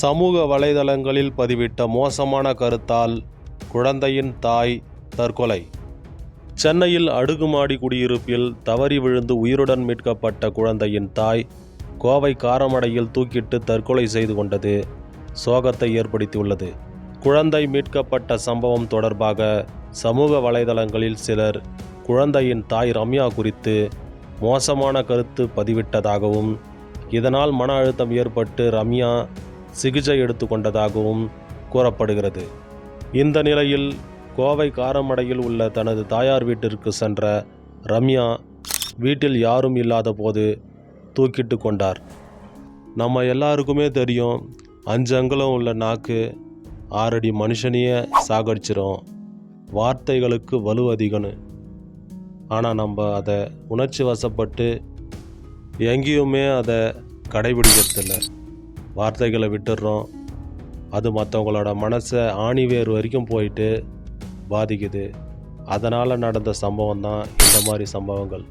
சமூக வலைதளங்களில் பதிவிட்ட மோசமான கருத்தால் குழந்தையின் தாய் தற்கொலை. சென்னையில் அடுக்குமாடி குடியிருப்பில் தவறி விழுந்து உயிருடன் மீட்கப்பட்ட குழந்தையின் தாய் கோவை காரமடையில் தூக்கிட்டு தற்கொலை செய்து கொண்டது சோகத்தை ஏற்படுத்தியுள்ளது. குழந்தை மீட்கப்பட்ட சம்பவம் தொடர்பாக சமூக வலைதளங்களில் சிலர் குழந்தையின் தாய் ரம்யா குறித்து மோசமான கருத்து பதிவிட்டதாகவும், இதனால் மன அழுத்தம் ஏற்பட்டு ரம்யா சிகிச்சை எடுத்துக்கொண்டதாகவும் கூறப்படுகிறது. இந்த நிலையில் கோவை காரமடையில் உள்ள தனது தாயார் வீட்டிற்கு சென்ற ரம்யா வீட்டில் யாரும் இல்லாத போது தூக்கிட்டு கொண்டார். நம்ம எல்லாருக்குமே தெரியும், 5 அங்குலம் உள்ள நாக்கு 6 அடி மனுஷனையே சாகடிச்சிரும், வார்த்தைகளுக்கு வலு அதிகம்னு. ஆனால் நம்ம அதை உணர்ச்சி வசப்பட்டு எங்கேயுமே அதை கடைபிடிக்கிறதில்ல. வார்த்தைகளை விட்டுடுறோம். அது மற்றவங்களோட மனசை ஆணிவேர் வரைக்கும் போயிட்டு பாதிக்குது. அதனால் நடந்த சம்பவம் தான் இந்த மாதிரி சம்பவங்கள்.